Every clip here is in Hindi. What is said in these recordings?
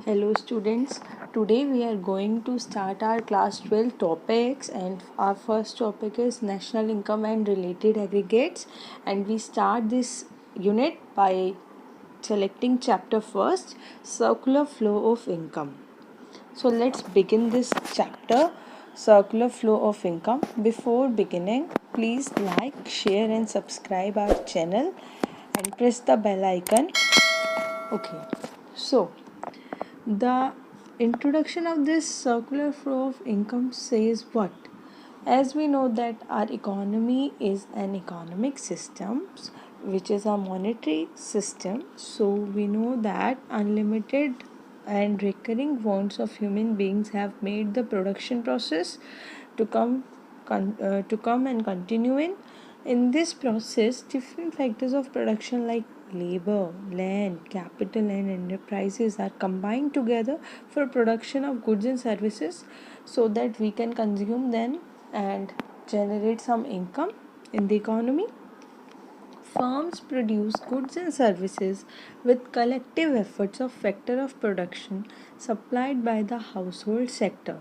Hello students, today we are going to start our class 12 topics and our first topic is national income and related aggregates, and we start this unit by selecting chapter first, circular flow of income. So let's begin this chapter, circular flow of income. Before beginning, please like, share and subscribe our channel and press the bell icon. Okay, so the introduction of this circular flow of income says what? As we know that our economy is an economic system which is a monetary system, so we know that unlimited and recurring wants of human beings have made the production process to come and continue in this process. Different factors of production like labor, land, capital and enterprises are combined together for production of goods and services so that we can consume them and generate some income in the economy. Firms produce goods and services with collective efforts of factor of production supplied by the household sector.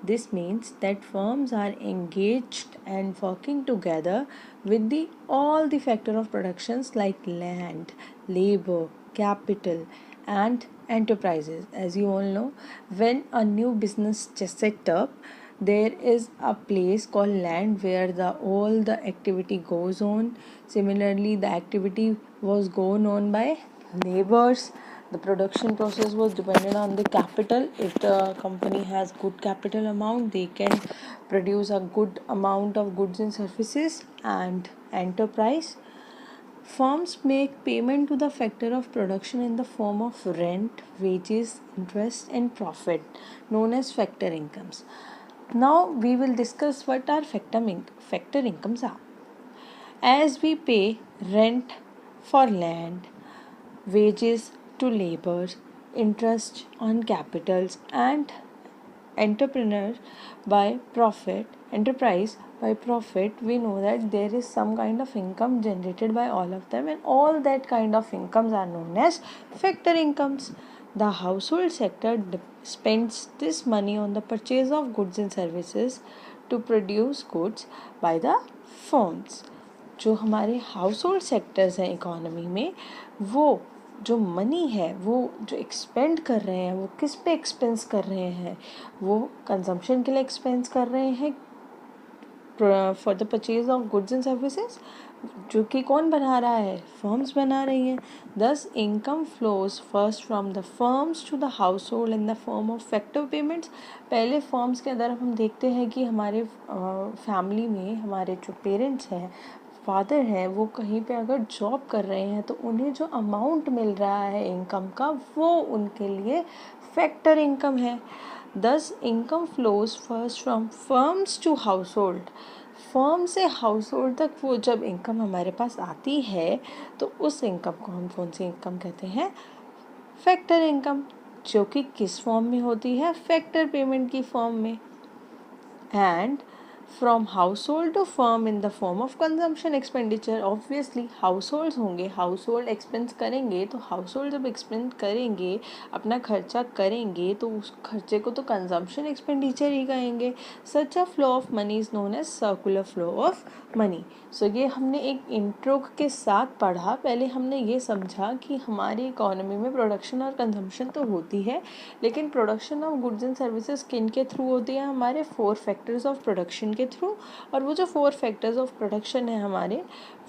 This means that firms are engaged and working together with all the factor of productions like land, labor, capital and enterprises. As you all know, when a new business is set up, there is a place called land where all the activity goes on. Similarly, the activity was going on by laborers. The production process was dependent on the capital. If the company has good capital amount, they can produce a good amount of goods and services. And enterprise firms make payment to the factor of production in the form of rent, wages, interest and profit, known as factor incomes. Now we will discuss what our factor incomes are. As we pay rent for land, wages to laborers, interest on capitals and entrepreneur by profit, enterprise by profit, we know that there is some kind of income generated by all of them, and all that kind of incomes are known as factor incomes. The household sector spends this money on the purchase of goods and services to produce goods by the firms. जो हमारे हाउस होल्ड सेक्टर्स हैं इकोनॉमी में, वो जो मनी है वो जो एक्सपेंड कर रहे हैं वो किस पे एक्सपेंस कर रहे हैं? वो कंजम्पशन के लिए एक्सपेंस कर रहे हैं for the purchase of goods and services, जो कि कौन बना रहा है? फर्म्स बना रही हैं. Thus income flows first from the firms to the household in the form of factor payments. पहले फर्म्स के अंदर हम देखते हैं कि हमारे फैमिली में हमारे जो पेरेंट्स हैं, फादर हैं, वो कहीं पे अगर जॉब कर रहे हैं तो उन्हें जो अमाउंट मिल रहा है इनकम का, वो उनके लिए फैक्टर इनकम है. Thus income flows first from firms to household. Firm से हाउस होल्ड तक वो जब इनकम हमारे पास आती है तो उस इनकम को हम कौन सी इनकम कहते हैं? Factor income. जो कि किस फॉर्म में होती है? फैक्टर पेमेंट की फॉर्म में. And from household to firm in the form of consumption expenditure. Obviously household होंगे, हाउस होल्ड एक्सपेंस करेंगे, तो हाउस होल्ड जब एक्सपेंस करेंगे, अपना खर्चा करेंगे, तो उस खर्चे को तो कंजम्पशन एक्सपेंडिचर ही कहेंगे. Such a flow of money is known as circular flow of money. So ये हमने एक इंट्रो के साथ पढ़ा. पहले हमने ये समझा कि हमारी इकोनॉमी में प्रोडक्शन और कंजम्पशन तो होती है, लेकिन production of goods and services किन के थ्रू होती है? हमारे 4 फैक्टर्स ऑफ प्रोडक्शन के थ्रू. और वो जो 4 फैक्टर्स ऑफ प्रोडक्शन है हमारे,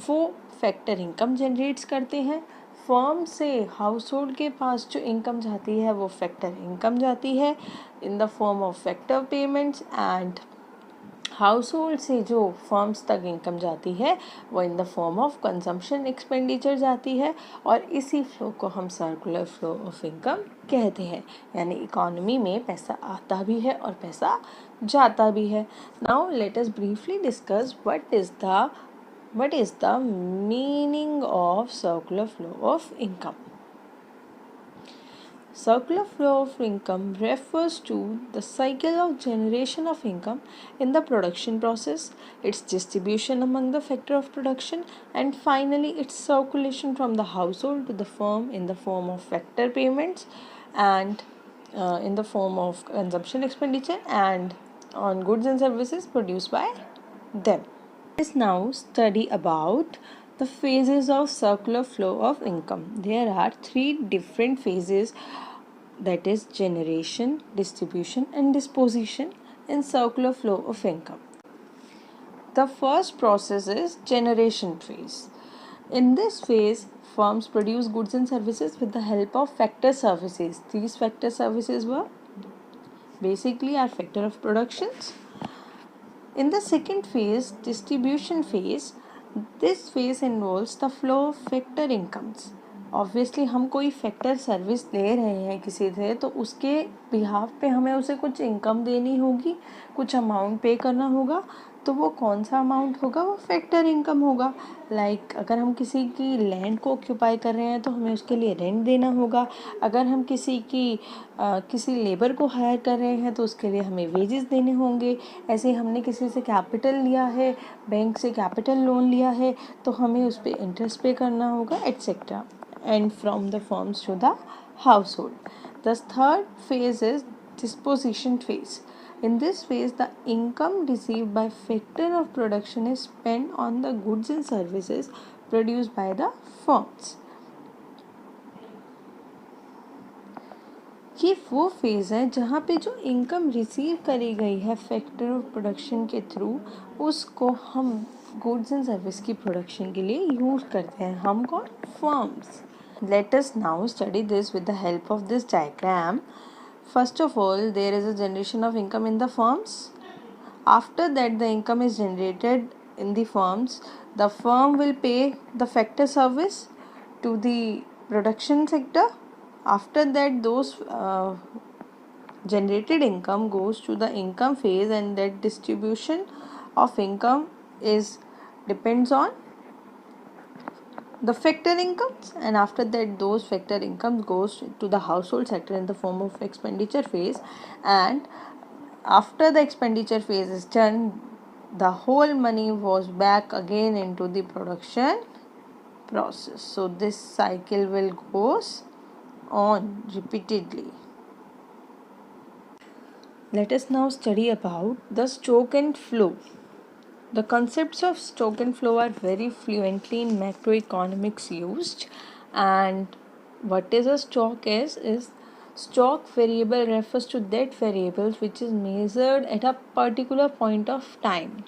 वो फैक्टर इनकम जनरेट्स करते हैं. फर्म से हाउस होल्ड के पास जो इनकम जाती है वो फैक्टर इनकम जाती है इन the form of factor payments. And house hold से जो फर्म्स तक इनकम जाती है वो इन the form of consumption expenditure जाती है. और इसी फ्लो को हम सर्कुलर फ्लो ऑफ इनकम कहते हैं. यानी इकोनॉमी में पैसा आता भी है और पैसा जाता भी है. Now let us briefly discuss what is the meaning of circular flow of income. Circular flow of income refers to the cycle of generation of income in the production process, its distribution among the factor of production, and finally its circulation from the household to the firm in the form of factor payments and in the form of consumption expenditure and on goods and services produced by them. Let's now study about the phases of circular flow of income. There are three different phases, that is generation, distribution and disposition in circular flow of income. The first process is generation phase. In this phase, firms produce goods and services with the help of factor services. These factor services were basically our factor of productions. In the second phase, distribution phase, this phase involves the flow of factor incomes. Obviously हम कोई फैक्टर सर्विस ले रहे हैं किसी से, तो उसके बिहाफ पे हमें उसे कुछ इनकम देनी होगी, कुछ अमाउंट पे करना होगा. तो वो कौन सा अमाउंट होगा? वो फैक्टर इनकम होगा. लाइक अगर हम किसी की लैंड को ऑक्यूपाई कर रहे हैं तो हमें उसके लिए रेंट देना होगा. अगर हम किसी लेबर को हायर कर रहे हैं तो उसके लिए हमें वेजेस देने होंगे. ऐसे हमने किसी से कैपिटल लिया है, बैंक से कैपिटल लोन लिया है, तो हमें उस पर इंटरेस्ट पे करना होगा, etcetera. And from the firms to the household. The third phase is disposition phase. In this phase, the income received by factor of production is spent on the goods and services produced by the firms. ये वो फेज़ है जहाँ पे जो इनकम रिसीव करी गई है फैक्टर ऑफ प्रोडक्शन के थ्रू, उसको हम गुड्स एंड सर्विस की प्रोडक्शन के लिए यूज़ करते हैं. हम कौन? Firms. Let us now study this with the help of this diagram. First of all, there is a generation of income in the firms. After that, the income is generated in the firms. The firm will pay the factor service to the production sector. After that, those generated income goes to the income phase, and that distribution of income depends on the factor incomes, and after that those factor incomes goes to the household sector in the form of expenditure phase. And after the expenditure phase is done, the whole money was back again into the production process. So this cycle will goes on repeatedly. Let us now study about the stock and flow. The concepts of stock and flow are very fluently in macroeconomics used. And what is a stock is stock variable refers to that variables which is measured at a particular point of time.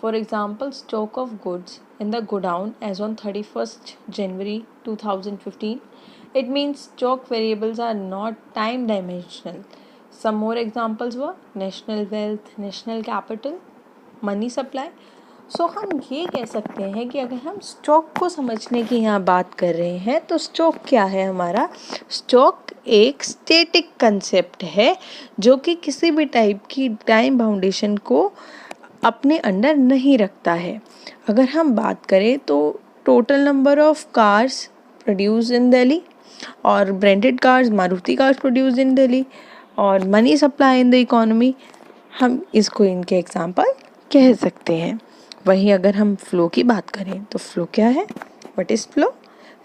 For example, stock of goods in the godown as on 31st January 2015. It means stock variables are not time dimensional. Some more examples were national wealth, national capital, money supply. So हम ये कह सकते हैं कि अगर हम स्टॉक को समझने की यहाँ बात कर रहे हैं तो स्टॉक क्या है हमारा? स्टॉक एक स्टैटिक कंसेप्ट है जो कि किसी भी टाइप की टाइम बाउंडेशन को अपने अंडर नहीं रखता है. अगर हम बात करें तो total number of cars produce in Delhi, और branded cars, Maruti cars produce in Delhi, और money supply in the economy, हम इसको इनके एग्जाम्पल कह सकते हैं. वहीं अगर हम फ्लो की बात करें तो फ्लो क्या है? What is flow?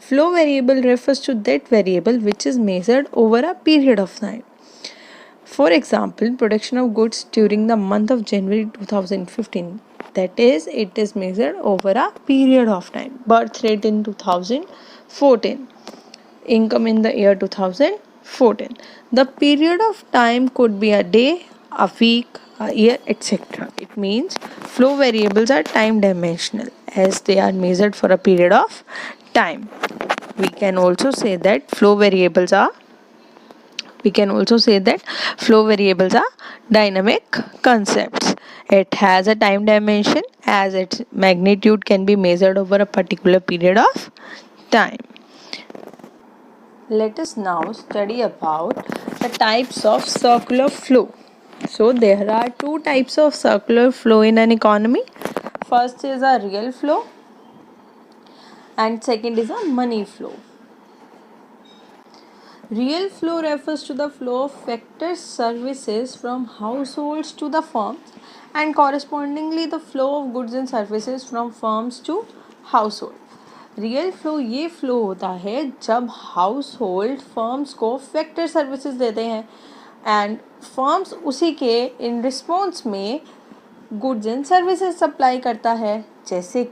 Flow variable refers to that variable which is measured over a period of time. For example, production of goods during the month of January 2015, that is, it is measured over a period of time. Birth rate in 2014, income in the year 2014. The period of time could be a day, a week, a year, etc. It means flow variables are time dimensional as they are measured for a period of time. We can also say that flow variables are dynamic concepts. It has a time dimension as its magnitude can be measured over a particular period of time. Let us now study about the types of circular flow. So there are two types of circular flow in an economy. First is a real flow and second is a money flow. Real flow refers to the flow of factor services from households to the firms, and correspondingly the flow of goods and services from firms to household. Real flow ये फ्लो होता है जब हाउस होल्ड फर्म्स को फैक्टर सर्विसेज देते हैं एंड फर्म्स उसी के इन रिस्पॉन्स में गुड्स एंड सर्विसेज सप्लाई करता है। जैसे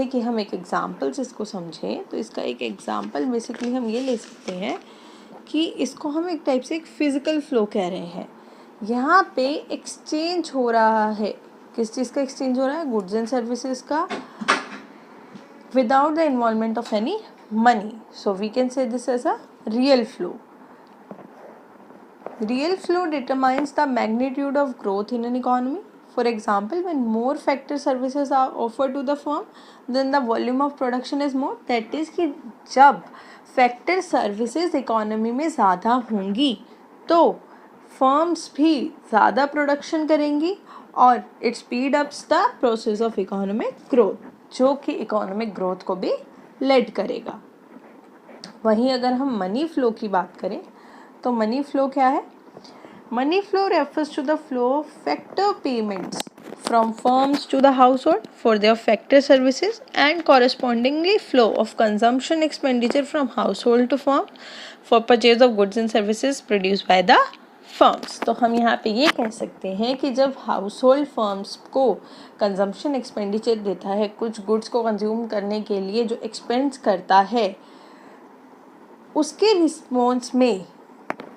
कि हम एक एग्जांपल से इसको समझें तो इसका एक एग्जांपल बेसिकली हम ये ले सकते हैं कि इसको हम एक टाइप से एक फिजिकल फ्लो कह रहे हैं। यहाँ पे एक्सचेंज हो रहा है, किस चीज़ का एक्सचेंज हो रहा है? गुड्स एंड सर्विसेज का, without the involvement of any money. So we can say this as a real flow. Real flow determines the magnitude of growth in an economy. For example, when more factor services are offered to the firm, then the volume of production is more. That is कि जब factor services economy में ज़्यादा होंगी तो firms भी ज़्यादा production करेंगी और it speed ups the process of economic growth, जो कि इकोनॉमिक ग्रोथ को भी लेड करेगा। वहीं अगर हम मनी फ्लो की बात करें तो मनी फ्लो क्या है? Money flow refers to the flow of factor payments from firms to the household for their factor services and correspondingly flow of consumption expenditure from household to firm for purchase of goods and services produce by the firms. तो हम यहाँ पे ये कह सकते हैं कि जब हाउस होल्ड फर्म्स को कंजम्पशन एक्सपेंडिचर देता है, कुछ गुड्स को कंज्यूम करने के लिए जो एक्सपेंस करता है, उसके रिस्पॉन्स में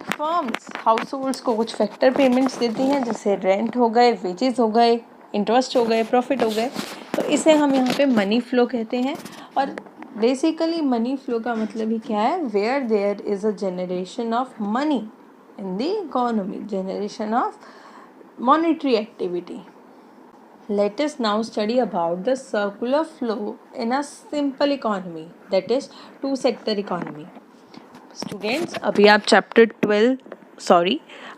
फर्म्स हाउस होल्ड्स को कुछ फैक्टर पेमेंट्स देती हैं, जैसे रेंट हो गए, वेजेस हो गए, इंटरेस्ट हो गए, प्रॉफिट हो गए। तो इसे हम यहाँ पे मनी फ्लो कहते हैं। और बेसिकली मनी फ्लो का मतलब ही क्या है? Where there is a generation of money in the economy, generation of monetary activity. Let us now study about the circular flow in a simple economy, that is two sector economy. Students,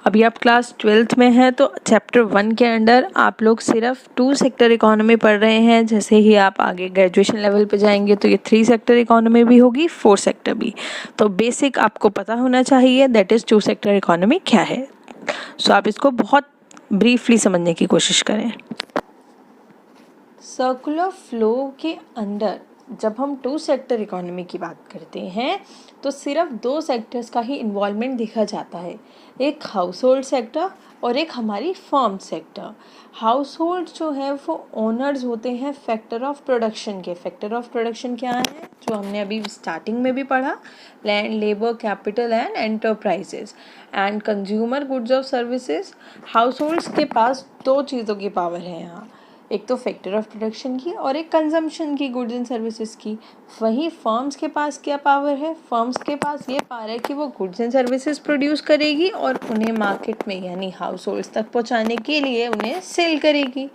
अभी आप क्लास 12th में हैं तो चैप्टर 1 के अंडर आप लोग सिर्फ 2 सेक्टर इकोनॉमी पढ़ रहे हैं। जैसे ही आप आगे ग्रेजुएशन लेवल पे जाएंगे तो ये 3 सेक्टर इकोनॉमी भी होगी, 4 सेक्टर भी। तो बेसिक आपको पता होना चाहिए, दैट इज़ 2 सेक्टर इकोनॉमी क्या है। सो आप इसको बहुत ब्रीफली समझने की कोशिश करें। सर्कुलर फ्लो के अंदर जब हम 2 सेक्टर इकोनॉमी की बात करते हैं तो सिर्फ 2 सेक्टर्स का ही इन्वॉल्वमेंट देखा जाता है, एक हाउस होल्ड सेक्टर और एक हमारी फर्म सेक्टर। हाउस होल्ड जो है वो ओनर्स होते हैं फैक्टर ऑफ प्रोडक्शन के। फैक्टर ऑफ प्रोडक्शन क्या है? जो हमने अभी स्टार्टिंग में भी पढ़ा, land, labour, capital and enterprises and consumer goods of services. House holds के पास 2 चीज़ों की पावर है यहाँ, एक तो फैक्टर ऑफ प्रोडक्शन की और एक कंजम्पशन की, गुड्स एंड सर्विसेज की। वहीं फर्म्स के पास क्या पावर है? फर्म्स के पास ये पावर है कि वो गुड्स एंड सर्विसेज प्रोड्यूस करेगी और उन्हें मार्केट में यानी हाउस होल्ड्स तक पहुंचाने के लिए उन्हें सेल करेगी।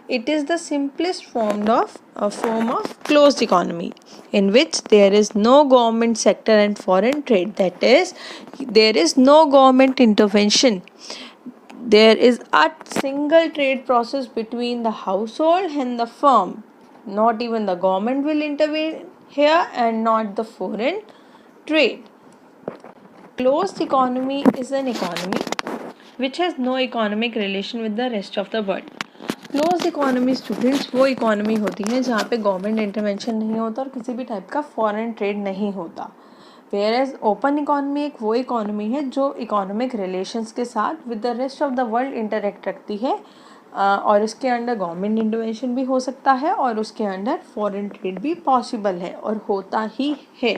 It is the simplest form of closed economy in which there is no government sector and foreign trade, that is there is no government intervention. There is a single trade process between the household and the firm. Not even the government will intervene here and not the foreign trade. Closed economy is an economy which has no economic relation with the rest of the world. Close economy students वो इकोनॉमी होती है जहाँ पे गवर्नमेंट इंटरवेंशन नहीं होता और किसी भी टाइप का फॉरेन ट्रेड नहीं होता। वेयर एज ओपन इकोनॉमी एक वो इकोनॉमी है जो इकोनॉमिक रिलेशंस के साथ with the rest of the world interact रखती है और इसके अंडर गवर्नमेंट इंटरवेंशन भी हो सकता है और उसके अंडर फॉरेन ट्रेड भी पॉसिबल है और होता ही है।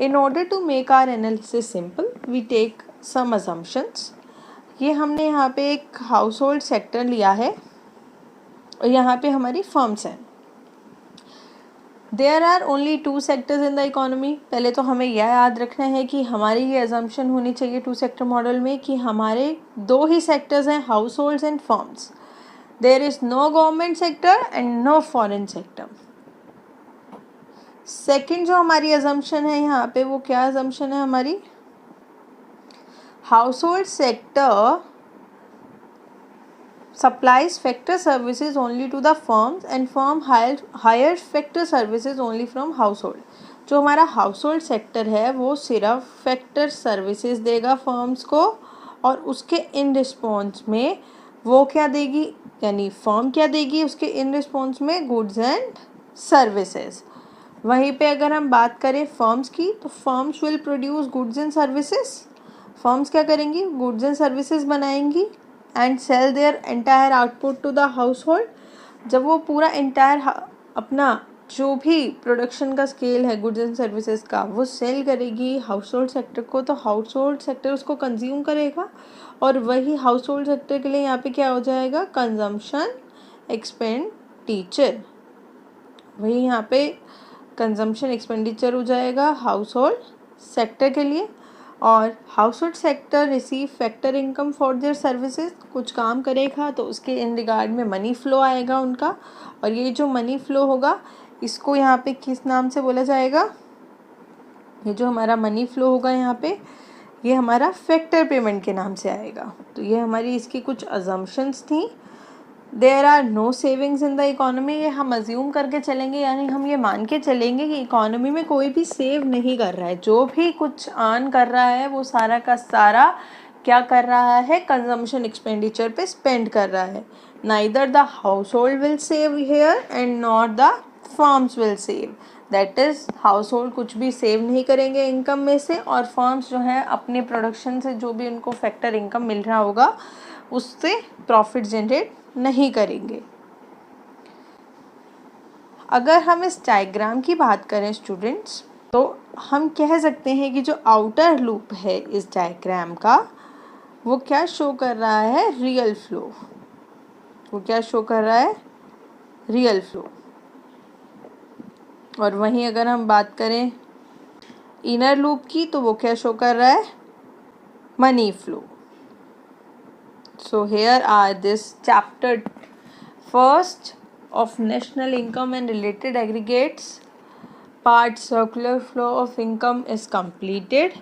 In order to make our analysis simple we take some assumptions. ये हमने यहाँ पे एक हाउस होल्ड सेक्टर लिया है और यहाँ पे हमारी फर्म्स हैं। There are only 2 sectors in the economy. पहले तो हमें यह याद रखना है कि हमारी ये अजम्पशन होनी चाहिए 2 सेक्टर मॉडल में कि हमारे 2 ही सेक्टर्स हैं, households and firms. There is no government sector and no foreign sector. Second जो हमारी अजम्पशन है यहाँ पे वो क्या अजम्पशन है हमारी? Household sector supplies factor services only to the firms and firm hires factor services only from household. जो हमारा हाउसहोल्ड सेक्टर है वो सिर्फ फैक्टर सर्विसेज देगा फर्म्स को और उसके इन रिस्पॉन्स में वो क्या देगी, यानी फर्म क्या देगी उसके इन रिस्पॉन्स में? Goods and services. वहीं पे अगर हम बात करें फर्म्स की, तो firms will produce goods and services. Firms क्या करेंगी, गुड्स एंड सर्विसेज बनाएंगी and sell their entire output to the household. जब वो पूरा एंटायर अपना जो भी प्रोडक्शन का स्केल है गुड्स एंड सर्विसेज का वो सेल करेगी हाउस होल्ड सेक्टर को, तो हाउस होल्ड सेक्टर उसको कंज्यूम करेगा और वही हाउस होल्ड सेक्टर के लिए यहाँ पे क्या हो जाएगा, कंजम्पशन एक्सपेंडिचर। वही यहाँ पे कंजम्पशन एक्सपेंडिचर हो जाएगा हाउस होल्ड सेक्टर के लिए। और house hold sector receive factor income for their services, कुछ काम करेगा तो उसके इन रिगार्ड में मनी फ्लो आएगा उनका, और ये जो मनी फ्लो होगा इसको यहाँ पे किस नाम से बोला जाएगा, ये जो हमारा मनी फ्लो होगा यहाँ पे ये हमारा फैक्टर पेमेंट के नाम से आएगा। तो ये हमारी इसकी कुछ अजम्पशंस थी। There are no savings in the economy, ये हम अज्यूम करके चलेंगे, यानी हम ये मान के चलेंगे कि इकोनॉमी में कोई भी सेव नहीं कर रहा है, जो भी कुछ अर्न कर रहा है वो सारा का सारा क्या कर रहा है, कंजम्पशन एक्सपेंडिचर पे स्पेंड कर रहा है। Neither the household will save here and not the firms will save, that is household कुछ भी सेव नहीं करेंगे इनकम में से, और फर्म्स जो है अपने प्रोडक्शन से जो भी उनको फैक्टर इनकम मिल रहा होगा उससे प्रॉफिट जनरेट नहीं करेंगे। अगर हम इस डायग्राम की बात करें स्टूडेंट्स, तो हम कह सकते हैं कि जो आउटर लूप है इस डायग्राम का वो क्या शो कर रहा है, रियल फ्लो। वो क्या शो कर रहा है, रियल फ्लो। और वहीं अगर हम बात करें इनर लूप की, तो वो क्या शो कर रहा है, money flow. So here are this chapter first of national income and related aggregates part circular flow of income is completed.